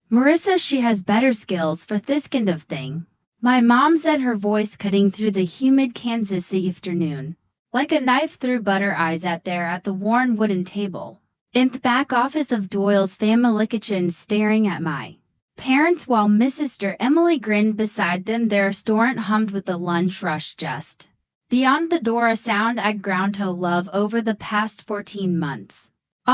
Marissa, she has better skills for this kind of thing. My mom said, her voice cutting through the humid Kansas afternoon, like a knife through butter. I sat there at the worn wooden table in the back office of Doyle's family kitchen, staring at my parents while Miss Sister Emily grinned beside them. Their restaurant hummed with the lunch rush just beyond the door, a sound I'd grown to love over the past 14 months.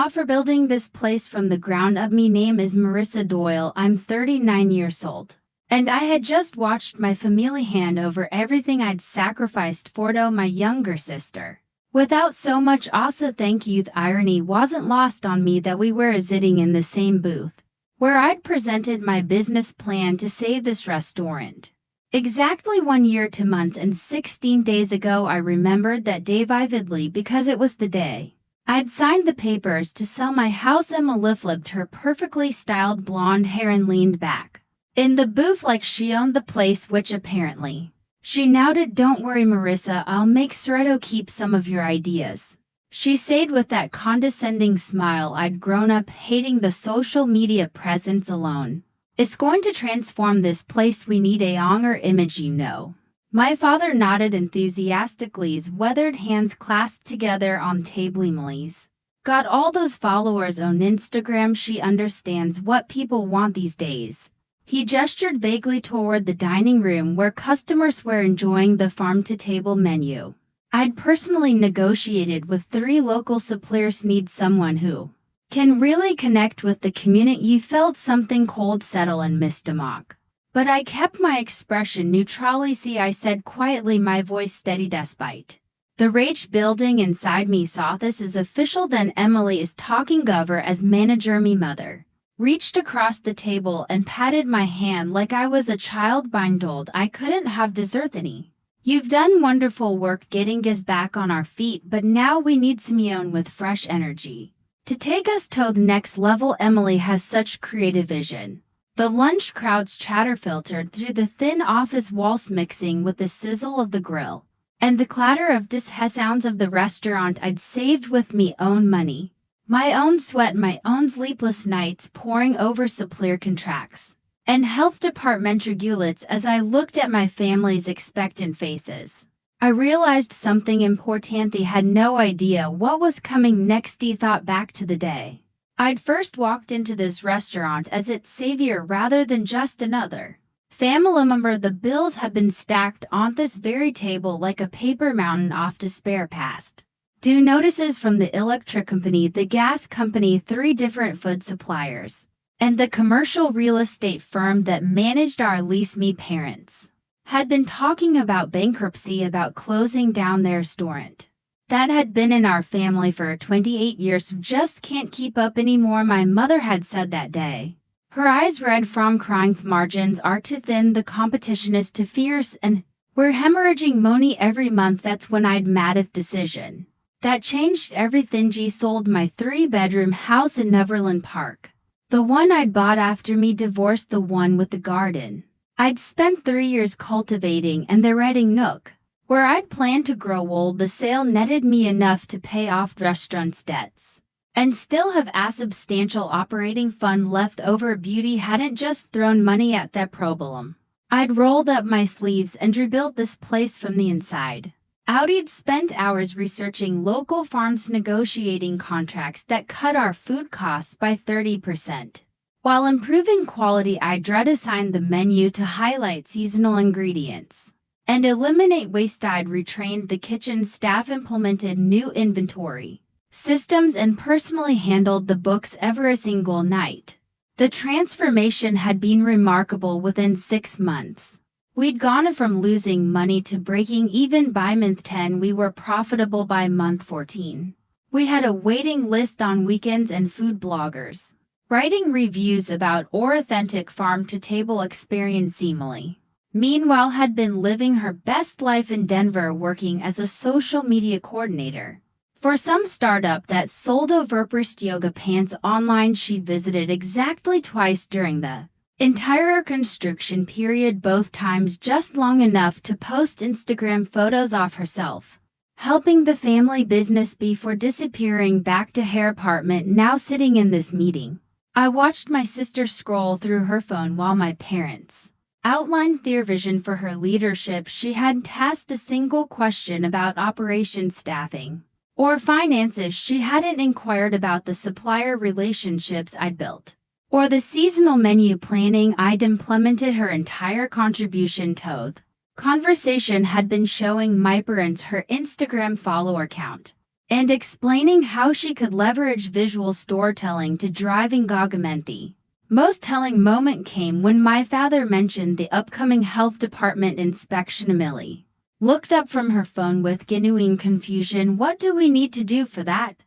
For building this place from the ground up. Me name is Marissa Doyle. I'm 39 years old. And I had just watched my family hand over everything I'd sacrificed for my younger sister. Without so much also thank you. The irony wasn't lost on me that we were sitting in the same booth, where I'd presented my business plan to save this restaurant. Exactly 1 year, 2 months, and 16 days ago. I remembered that day vividly because it was the day I'd signed the papers to sell my house. Emily flipped her perfectly styled blonde hair and leaned back in the booth like she owned the place, which apparently she now did. Don't worry, Marissa, I'll make Soretto keep some of your ideas, she said with that condescending smile. I'd grown up hating the social media presence alone. It's going to transform this place. We need a younger image, you know. My father nodded enthusiastically, his weathered hands clasped together on table. Emily's got all those followers on Instagram. She understands what people want these days. He gestured vaguely toward the dining room where customers were enjoying the farm-to-table menu. I'd personally negotiated with 3 local suppliers. Need someone who can really connect with the community. You felt something cold settle in Miss DeMock. But I kept my expression neutrally. See, I said quietly, my voice steady despite the rage building inside me. Saw this is official. Then Emily is talking over as manager. Me mother reached across the table and patted my hand like I was a child, being told I couldn't have dessert. Any. You've done wonderful work getting us back on our feet, but now we need Simeon with fresh energy to take us to the next level. Emily has such creative vision. The lunch crowd's chatter filtered through the thin office walls, mixing with the sizzle of the grill and the clatter of sounds of the restaurant I'd saved with me own money, my own sweat, my own sleepless nights poring over supplier contracts and health department regulates. As I looked at my family's expectant faces, I realized something important. They had no idea what was coming next. He thought back to the day I'd first walked into this restaurant as its savior rather than just another family member. The bills had been stacked on this very table like a paper mountain. Off to spare past due notices from the electric company, the gas company, 3 different food suppliers, and the commercial real estate firm that managed our lease. Me parents had been talking about bankruptcy, about closing down their restaurant that had been in our family for 28 years. Just can't keep up anymore, my mother had said that day. Her eyes red from crying. Margins are too thin, the competition is too fierce, and we're hemorrhaging money every month. That's when I'd made a decision that changed everything. She sold my 3-bedroom house in Neverland Park, the one I'd bought after me divorced, the one with the garden I'd spent 3 years cultivating, and the Reading Nook where I'd planned to grow old. The sale netted me enough to pay off the restaurant's debts and still have a substantial operating fund left over. Beauty hadn't just thrown money at that problem. I'd rolled up my sleeves and rebuilt this place from the inside out. I'd spent hours researching local farms, negotiating contracts that cut our food costs by 30%. While improving quality, I'd redesigned the menu to highlight seasonal ingredients and eliminate waste. I'd retrained the kitchen staff, implemented new inventory systems, and personally handled the books every single night. The transformation had been remarkable. Within 6 months, we'd gone from losing money to breaking even by month 10. We were profitable by month 14. We had a waiting list on weekends and food bloggers writing reviews about our authentic farm-to-table experience. Emily, meanwhile, had been living her best life in Denver, working as a social media coordinator for some startup that sold overpriced yoga pants online. She visited exactly twice during the entire construction period, both times just long enough to post Instagram photos of herself helping the family business before disappearing back to her apartment. Now sitting in this meeting I watched my sister scroll through her phone while my parents outlined their vision for her leadership. She hadn't asked a single question about operations staffing or finances. She hadn't inquired about the supplier relationships I'd built or the seasonal menu planning I'd implemented. Her entire contribution to the conversation had been showing my parents her Instagram follower count and explaining how she could leverage visual storytelling to drive engagement. The most telling moment came when my father mentioned the upcoming health department inspection. Emily looked up from her phone with genuine confusion. "What do we need to do for that?"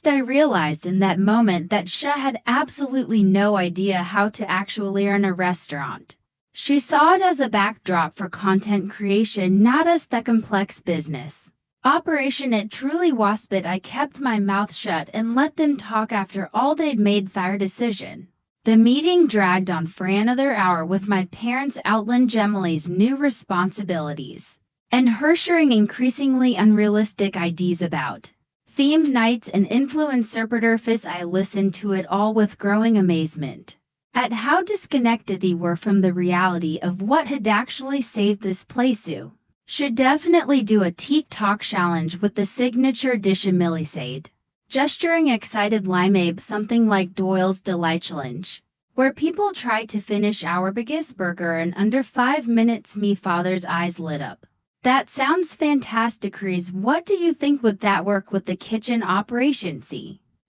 I realized in that moment that she had absolutely no idea how to actually run a restaurant. She saw it as a backdrop for content creation, not as the complex business operation it truly was. But I kept my mouth shut and let them talk. After all, they'd made their decision. The meeting dragged on for another hour with my parents outlining Emily's new responsibilities and her sharing increasingly unrealistic ideas about themed nights and influencer photography. I listened to it all with growing amazement at how disconnected they were from the reality of what had actually saved this place. You should definitely do a TikTok challenge with the signature dish, Emily said, gesturing excited limeade, something like Doyle's Delight Challenge, where people try to finish our biggest burger in under 5 minutes. My father's eyes lit up. That sounds fantastic, Reese. What do you think? Would that work with the kitchen operations?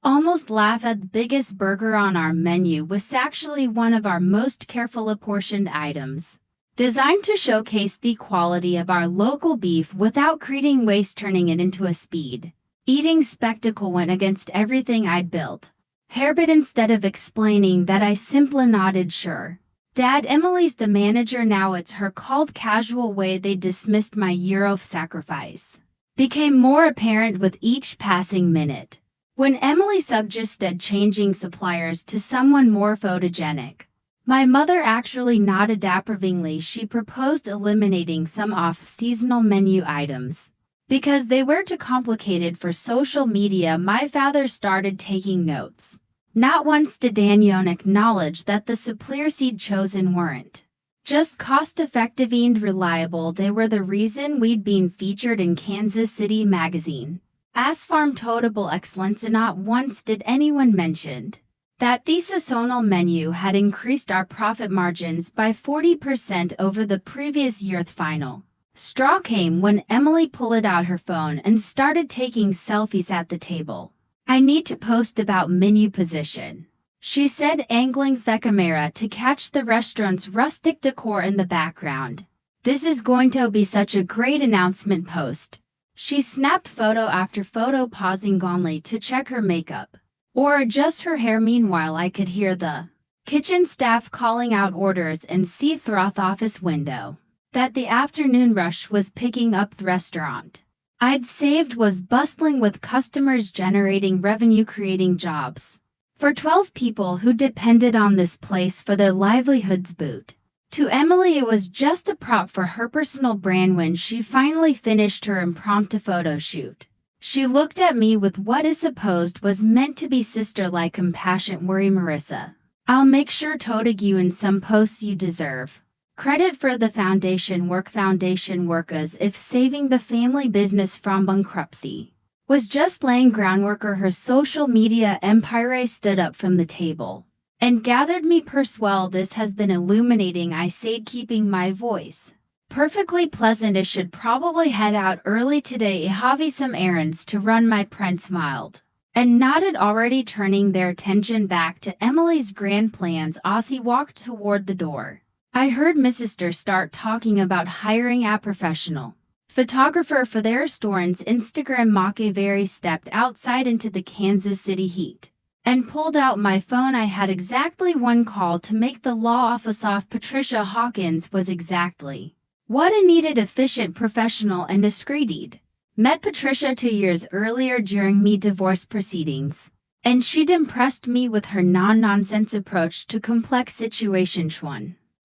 Almost laugh at the biggest burger on our menu was actually one of our most carefully apportioned items, designed to showcase the quality of our local beef without creating waste. Turning it into a speed eating spectacle went against everything I'd built. But instead of explaining that, I simply nodded. "Sure, Dad, Emily's the manager now." It's her cold, casual way they dismissed my year of sacrifice became more apparent with each passing minute. When Emily suggested changing suppliers to someone more photogenic, my mother actually nodded approvingly. She proposed eliminating some off-seasonal menu items because they were too complicated for social media. My father started taking notes. Not once did Daniel acknowledge that the suppliers he'd chosen weren't just cost-effective and reliable. They were the reason we'd been featured in Kansas City magazine as farm total excellence, and not once did anyone mention that the seasonal menu had increased our profit margins by 40% over the previous year. The final straw came when Emily pulled out her phone and started taking selfies at the table. "I need to post about menu position," she said, angling the camera to catch the restaurant's rustic decor in the background. "This is going to be such a great announcement post." She snapped photo after photo, pausing only to check her makeup or adjust her hair. Meanwhile, I could hear the kitchen staff calling out orders and see through the office window that the afternoon rush was picking up. The restaurant I'd saved was bustling with customers, generating revenue, creating jobs for 12 people who depended on this place for their livelihoods. But to Emily, it was just a prop for her personal brand. When she finally finished her impromptu photo shoot, she looked at me with what is supposed was meant to be sister-like compassion. "Worry, Marissa. I'll make sure to tag you in some posts you deserve credit for the foundation work as if saving the family business from bankruptcy was just laying groundwork." Or her social media empire stood up from the table and gathered me purse. "Well, this has been illuminating," I said, keeping my voice perfectly pleasant. "I should probably head out early today. I have some errands to run." My parents smiled and nodded, already turning their attention back to Emily's grand plans. Aussie walked toward the door. I heard my sister start talking about hiring a professional photographer for their store and Instagram. Machiavelli stepped outside into the Kansas City heat and pulled out my phone. I had exactly one call to make. The law office of Patricia Hawkins was exactly what I needed: efficient, professional, and discreet. Met Patricia 2 years earlier during me divorce proceedings, and she'd impressed me with her non-nonsense approach to complex situations.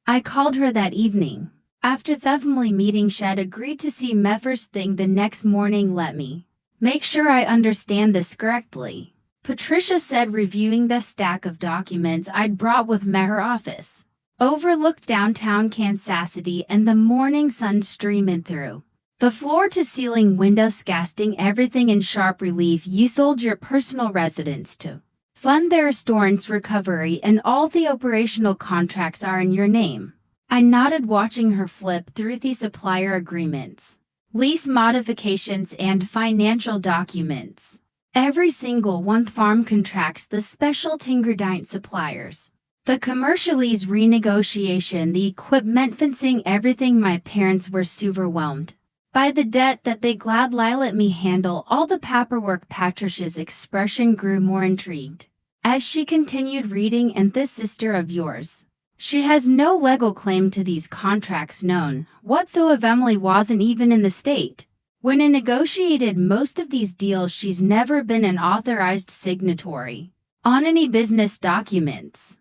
I called her that evening. After the family meeting, she'd agreed to see me first thing the next morning. Let me make sure I understand this correctly. Patricia said, reviewing the stack of documents I'd brought with me. Her office overlooked downtown Kansas City and the morning sun streaming through the floor-to-ceiling windows, casting everything in sharp relief. You sold your personal residence to fund their restaurant's recovery, and all the operational contracts are in your name. I nodded, watching her flip through the supplier agreements, lease modifications, and financial documents. Every single one: farm contracts, the special ingredient suppliers, the commercial lease renegotiation, the equipment fencing, everything. My parents were overwhelmed by the debt that they gladly let me handle all the paperwork. Patricia's expression grew more intrigued as she continued reading. And this sister of yours, she has no legal claim to these contracts, none whatsoever. Emily wasn't even in the state when I negotiated most of these deals. She's never been an authorized signatory on any business documents.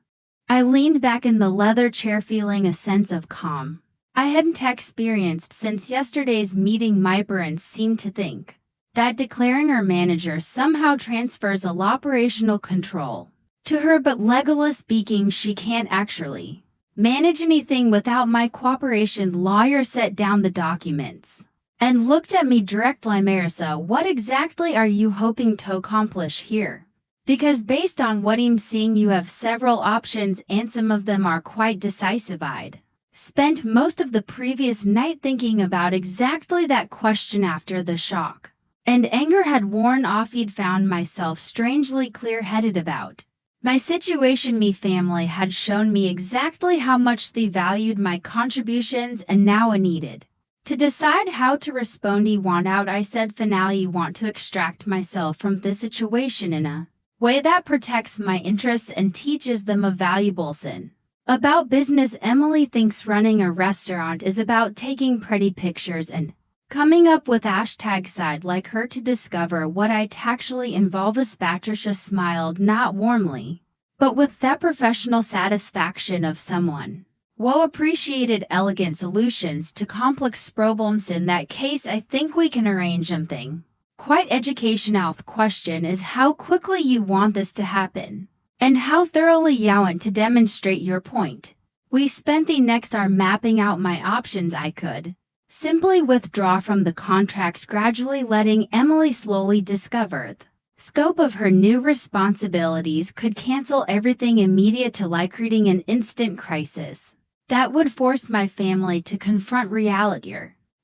I leaned back in the leather chair, feeling a sense of calm I hadn't experienced since yesterday's meeting. My brain seemed to think that declaring her manager somehow transfers all operational control to her, but legally speaking, she can't actually manage anything without my cooperation. Lawyer set down the documents and looked at me directly. Marissa, what exactly are you hoping to accomplish here? Because based on what I'm seeing, you have several options, and some of them are quite decisive. I'd spent most of the previous night thinking about exactly that question. After the shock and anger had worn off, I'd found myself strangely clear-headed about my situation. Me family had shown me exactly how much they valued my contributions, and now I needed to decide how to respond. I want out, I said finally. I want to extract myself from this situation in a way that protects my interests and teaches them a valuable lesson about business. Emily thinks running a restaurant is about taking pretty pictures and coming up with hashtags. I'd like her to discover what I'd actually involve us. Patricia smiled, not warmly, but with that professional satisfaction of someone who appreciated elegant solutions to complex problems. In that case, I think we can arrange something quite educational. The question is how quickly you want this to happen, and how thoroughly you want to demonstrate your point. We spent the next hour mapping out my options. I could simply withdraw from the contracts, gradually letting Emily slowly discover the scope of her new responsibilities, could cancel everything immediately, like creating an instant crisis that would force my family to confront reality.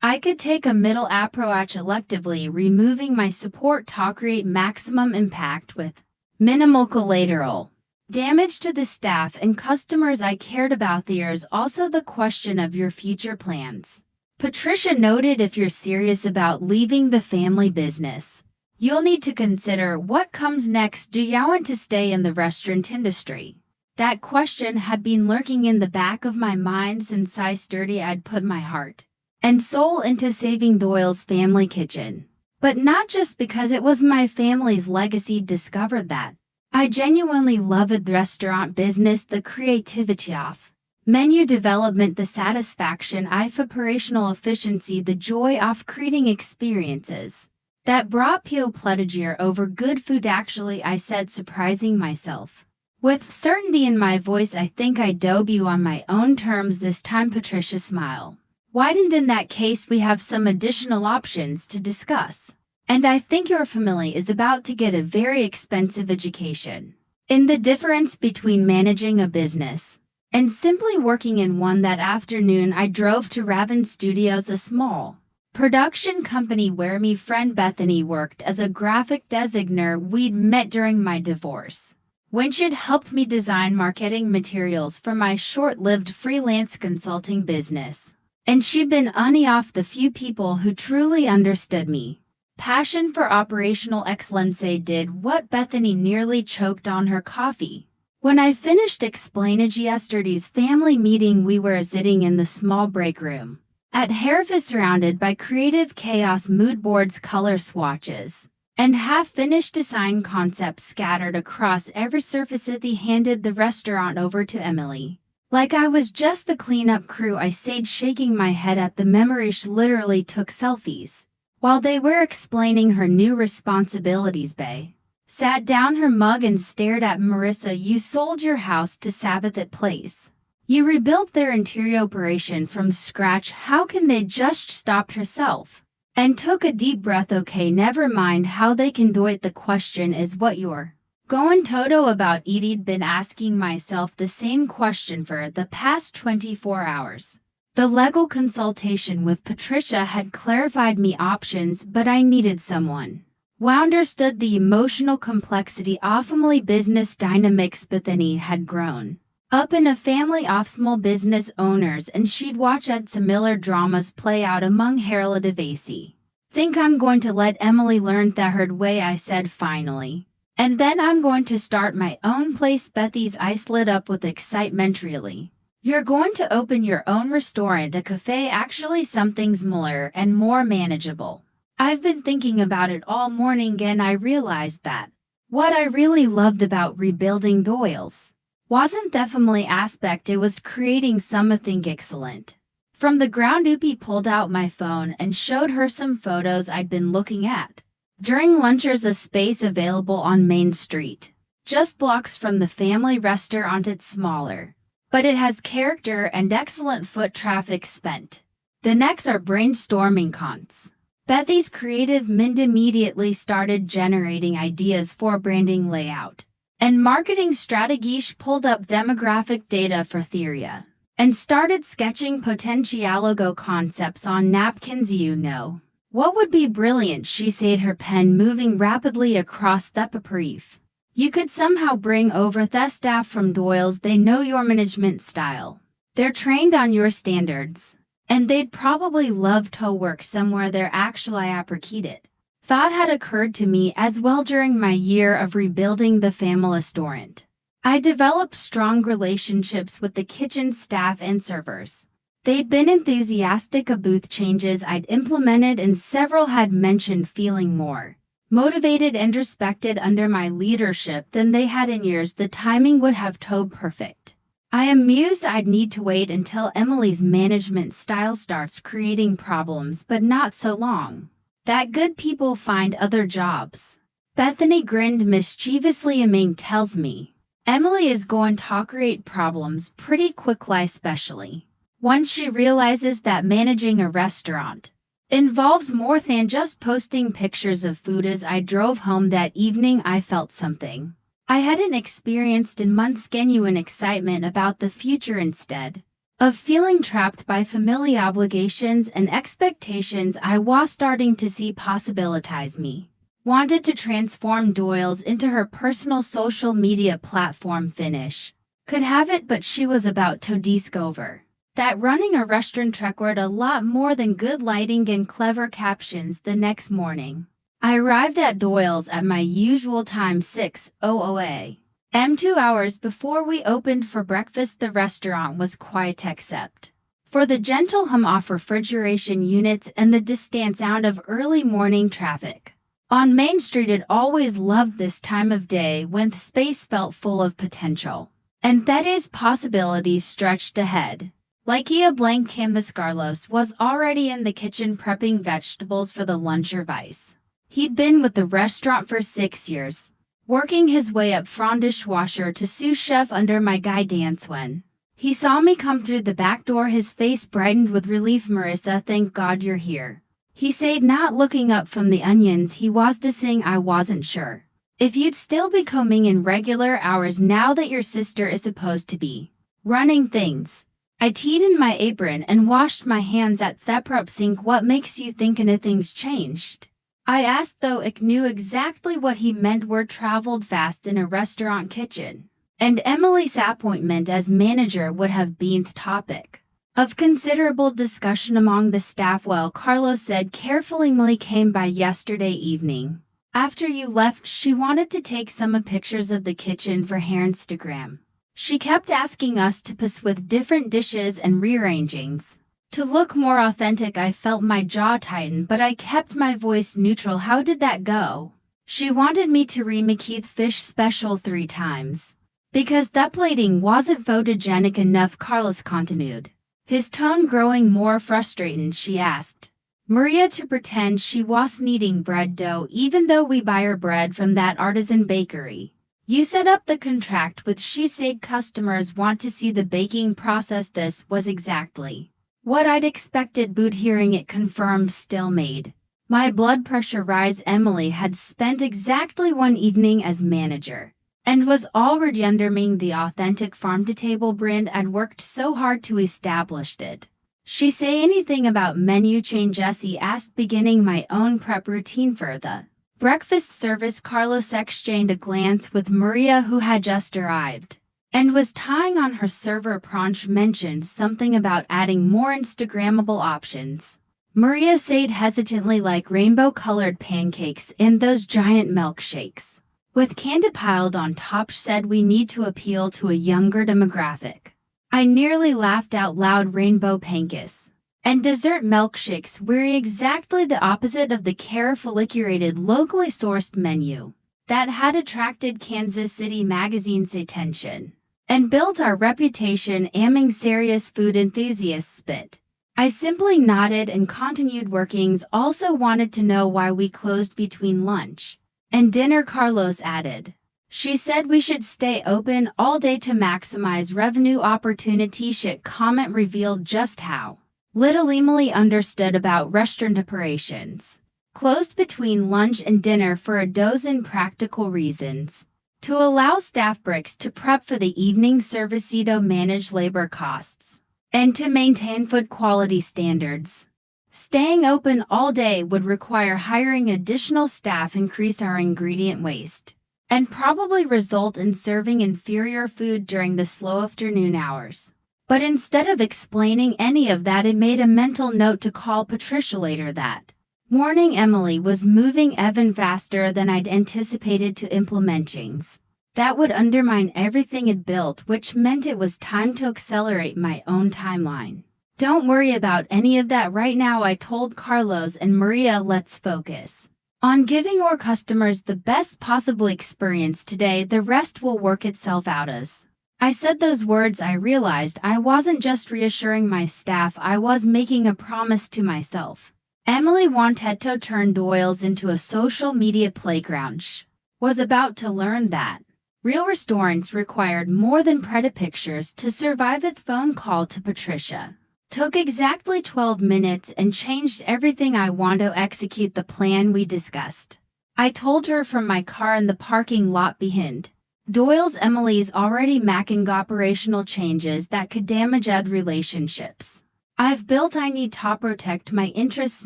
I could take a middle approach, electively removing my support to create maximum impact with minimal collateral damage to the staff and customers I cared about. There's also the question of your future plans, Patricia noted. If you're serious about leaving the family business, you'll need to consider what comes next. Do you want to stay in the restaurant industry? That question had been lurking in the back of my mind since I started. I'd put my heart and soul into saving Doyle's family kitchen, but not just because it was my family's legacy. Discovered that I genuinely loved the restaurant business, the creativity of menu development, the satisfaction of operational efficiency, the joy of creating experiences that brought pleasure over good food. Actually, I said, surprising myself with certainty in my voice, I think I debut on my own terms this time. Patricia smiled widened. In that case, we have some additional options to discuss, and I think your family is about to get a very expensive education in the difference between managing a business and simply working in one. That afternoon, I drove to Raven Studios, a small production company where me friend Bethany worked as a graphic designer. We'd met during my divorce when she'd helped me design marketing materials for my short-lived freelance consulting business, and she'd been one of the few people who truly understood me passion for operational excellence. I did what Bethany nearly choked on her coffee. When I finished explaining yesterday's family meeting, we were sitting in the small break room at Hereford, surrounded by creative chaos, mood boards, color swatches, and half-finished design concepts scattered across every surface. He handed the restaurant over to Emily like I was just the cleanup crew. I stayed shaking my head at the memory. She literally took selfies while they were explaining her new responsibilities. Bay sat down her mug and stared at Marissa. You sold your house to Sabbath at Place. You rebuilt their interior operation from scratch. How can they just stopped herself? And took a deep breath. Okay, never mind how they can do it. The question is what you're going Toto about. Edie'd been asking myself the same question for the past 24 hours. The legal consultation with Patricia had clarified me options, but I needed someone who understood the emotional complexity of family business dynamics. Bethany had grown up in a family of small business owners, and she'd watched similar dramas play out among Harold Devasey. Think I'm going to let Emily learn the hard way, I said finally. And then I'm going to start my own place. Bethy's eyes lit up with excitement. Really? You're going to open your own restaurant, a cafe? Actually, something smaller and more manageable. I've been thinking about it all morning, and I realized that what I really loved about rebuilding Doyle's wasn't the family aspect, it was creating something excellent. From the ground up. He pulled out my phone and showed her some photos I'd been looking at during lunch. There's a space available on Main Street, just blocks from the family restaurant. It's smaller, but it has character and excellent foot traffic. Spent the next are brainstorming cons. Bethy's creative mind immediately started generating ideas for branding, layout, and marketing strategy. She pulled up demographic data for Theria and started sketching potential logo concepts on napkins. You know what would be brilliant, she said, her pen moving rapidly across the brief. You could somehow bring over the staff from Doyle's. They know your management style. They're trained on your standards, and they'd probably love to work somewhere there. Actually, I appreciate thought had occurred to me as well. During my year of rebuilding the family restaurant, I developed strong relationships with the kitchen staff and servers. They'd been enthusiastic about changes I'd implemented, and several had mentioned feeling more motivated and respected under my leadership than they had in years. The timing would have told perfect. I am mused I'd need to wait until Emily's management style starts creating problems, but not so long that good people find other jobs. Bethany grinned mischievously. Aming tells me Emily is going to create problems pretty quickly, especially once she realizes that managing a restaurant involves more than just posting pictures of food. As I drove home that evening, I felt something I hadn't experienced in months, genuine excitement about the future. Instead of feeling trapped by family obligations and expectations, I was starting to see possibilities. Me wanted to transform Doyle's into her personal social media platform. Finish could have it, but she was about to discover that running a restaurant required a lot more than good lighting and clever captions. The next morning, I arrived at Doyle's at my usual time, 6:00 a.m. 2 hours before we opened for breakfast. The restaurant was quiet except for the gentle hum of refrigeration units and the distant sound of early morning traffic on Main Street. I'd always loved this time of day when the space felt full of potential, and that is possibilities stretched ahead like a blank canvas. Carlos was already in the kitchen prepping vegetables for the lunch service. He'd been with the restaurant for 6 years, working his way up from dishwasher to sous chef under my guidance. When he saw me come through the back door, his face brightened with relief. Marissa, thank God you're here, he said, not looking up from the onions he was dissing. I wasn't sure if you'd still be coming in regular hours now that your sister is supposed to be running things. I teed in my apron and washed my hands at the prep sink. What makes you think anything's changed? I asked, though I knew exactly what he meant. Word traveled fast in a restaurant kitchen, and Emily's appointment as manager would have been the topic of considerable discussion among the staff. Well, Carlos said carefully, Emily came by yesterday evening. After you left, she wanted to take some pictures of the kitchen for her Instagram. She kept asking us to post with different dishes and rearrangings to look more authentic. I felt my jaw tighten, but I kept my voice neutral. How did that go? She wanted me to remake the fish special 3 times because that plating wasn't photogenic enough. Carlos continued, his tone growing more frustrated. She asked, Maria to pretend she was kneading bread dough even though we buy her bread from that artisan bakery. You set up the contract with she said customers want to see the baking process. This was exactly what I'd expected, but hearing it confirmed still made my blood pressure rise. Emily had spent exactly one evening as manager and was already undermining the authentic farm-to-table brand I'd worked so hard to establish it. She say anything about menu change? Jessie asked, beginning my own prep routine for the breakfast service. Carlos exchanged a glance with Maria, who had just arrived and was tying on her server. Pranch mentioned something about adding more Instagrammable options. Maria said hesitantly, like rainbow-colored pancakes and those giant milkshakes with candy piled on top. Said we need to appeal to a younger demographic. I nearly laughed out loud. Rainbow pancakes and dessert milkshakes were exactly the opposite of the carefully curated, locally sourced menu that had attracted Kansas City Magazine's attention and built our reputation among serious food enthusiasts. But I simply nodded and continued working. Also wanted to know why we closed between lunch and dinner, Carlos added. She said we should stay open all day to maximize revenue opportunity. Shit comment revealed just how little Emily understood about restaurant operations. Closed between lunch and dinner for a dozen practical reasons. To allow staff breaks to prep for the evening service, to manage labor costs, and to maintain food quality standards. Staying open all day would require hiring additional staff, increase our ingredient waste, and probably result in serving inferior food during the slow afternoon hours. But instead of explaining any of that, it made a mental note to call Patricia later that morning. Emily was moving even faster than I'd anticipated to implement changes that would undermine everything it built, which meant it was time to accelerate my own timeline. Don't worry about any of that right now, I told Carlos and Maria. Let's focus on giving our customers the best possible experience today. The rest will work itself out. As I said those words, I realized I wasn't just reassuring my staff, I was making a promise to myself. Emily wanted to turn Doyle's into a social media playground. She was about to learn that real restaurants required more than pretty pictures to survive. It phone call to Patricia took exactly 12 minutes and changed everything. I want to execute the plan we discussed, I told her from my car in the parking lot behind Doyle's. Emily's already making operational changes that could damage ed relationships I've built. I need to protect my interests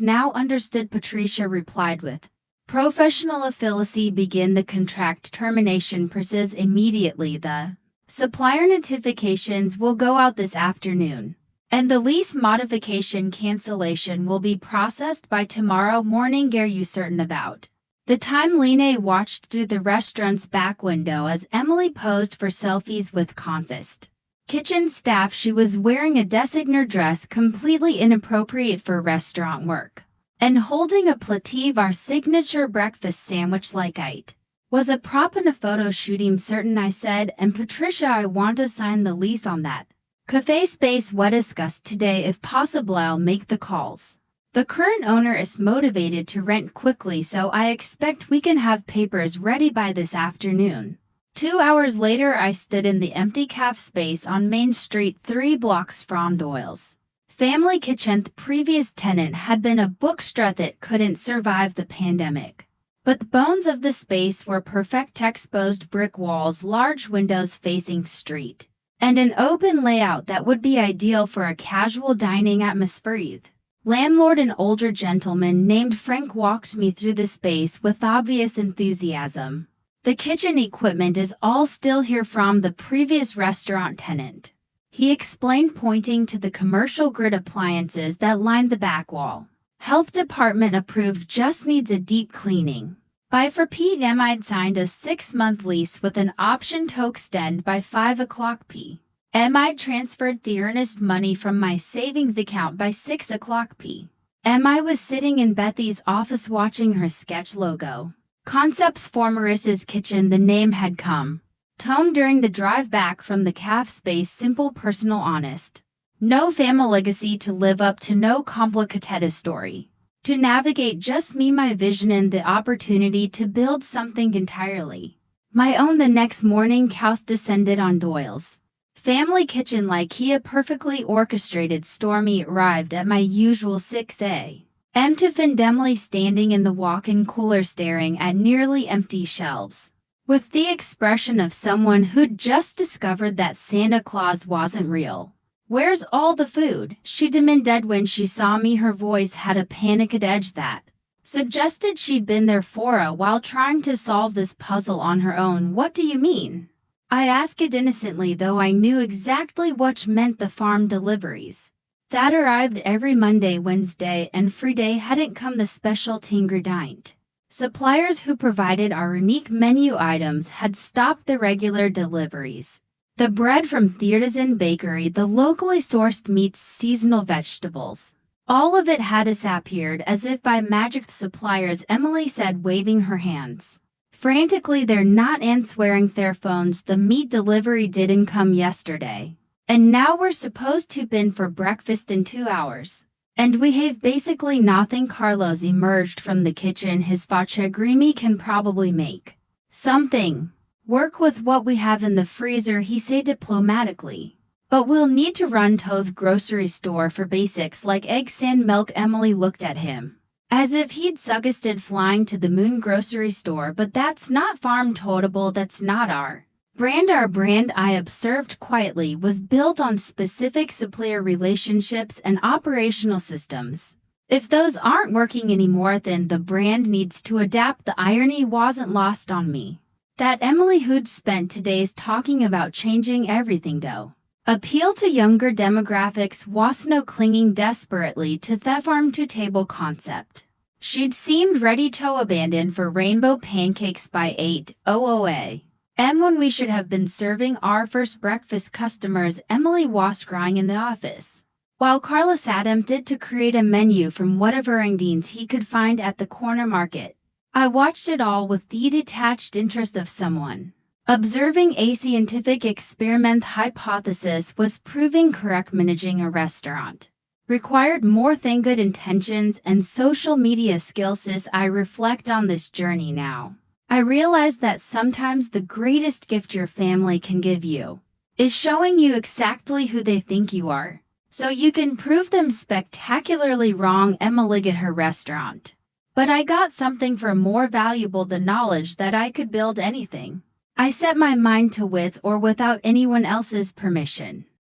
now. Understood, Patricia replied with professional efficiency. Begin the contract termination process immediately. The supplier notifications will go out this afternoon, and the lease modification cancellation will be processed by tomorrow morning. Are you certain about the time? Lene watched through the restaurant's back window as Emily posed for selfies with confessed kitchen staff. She was wearing a designer dress completely inappropriate for restaurant work and holding a plative, our signature breakfast sandwich, like it was a prop in a photo shoot. I'm certain, I said, and Patricia, I want to sign the lease on that cafe space. What discussed today? If possible, I'll make the calls. The current owner is motivated to rent quickly, so I expect we can have papers ready by this afternoon. 2 hours later, I stood in the empty cafe space on Main Street, 3 blocks from Doyle's family kitchen. The previous tenant had been a bookstore that couldn't survive the pandemic, but the bones of the space were perfect: exposed brick walls, large windows facing street, and an open layout that would be ideal for a casual dining atmosphere. Landlord, an older gentleman named Frank, walked me through the space with obvious enthusiasm. The kitchen equipment is all still here from the previous restaurant tenant, he explained, pointing to the commercial grid appliances that lined the back wall. Health department approved, just needs a deep cleaning. By for PM, I'd signed a 6-month lease with an option to extend by 5 o'clock p.m. I'd transferred the earnest money from my savings account by 6 o'clock p.m. I was sitting in Bethy's office watching her sketch logo concepts for Marissa's kitchen. The name had come tone during the drive back from the cafe space: simple, personal, honest. No family legacy to live up to, no complicated story. To navigate just me, my vision, and the opportunity to build something entirely my own. The next morning, chaos descended on Doyle's family kitchen like a perfectly orchestrated stormy arrived at my usual 6 a.m. tiffin, dimly standing in the walk-in cooler staring at nearly empty shelves, with the expression of someone who'd just discovered that Santa Claus wasn't real. "Where's all the food?" she demanded when she saw me. Her voice had a panicked edge that suggested she'd been there for a while trying to solve this puzzle on her own. "What do you mean?" I asked it innocently, though I knew exactly what meant. The farm deliveries that arrived every Monday, Wednesday, and Friday hadn't come. The specialty ingredient suppliers who provided our unique menu items had stopped the regular deliveries. The bread from the artisan bakery, the locally sourced meats, seasonal vegetables. All of it had disappeared as if by magic. "Suppliers," Emily said, waving her hands frantically. "They're not answering their phones. The meat delivery didn't come yesterday. And now we're supposed to be in for breakfast in 2 hours. And we have basically nothing." Carlos emerged from the kitchen. His face grimy. "Can probably make something work with what we have in the freezer," he said diplomatically. "But we'll need to run to the grocery store for basics like eggs and milk." Emily looked at him as if he'd suggested flying to the moon. "Grocery store, but that's not farm totable. That's not our brand." "Our brand," I observed quietly, "was built on specific supplier relationships and operational systems. If those aren't working anymore, then the brand needs to adapt." The irony wasn't lost on me that Emily, who'd spent 2 days talking about changing everything to appeal to younger demographics, was now clinging desperately to the farm-to-table concept she'd seemed ready to abandon for rainbow pancakes by 8:00 a.m. when we should have been serving our first breakfast customers. Emily was crying in the office, while Carlos attempted to create a menu from whatever ingredients he could find at the corner market. I watched it all with the detached interest of someone observing a scientific experiment. Hypothesis was proving correct. Managing a restaurant required more than good intentions and social media skills. As I reflect on this journey now, I realize that sometimes the greatest gift your family can give you is showing you exactly who they think you are, so you can prove them spectacularly wrong. Emily got her restaurant, but I got something far more valuable: the knowledge that I could build anything I set my mind to, with or without anyone else's permission.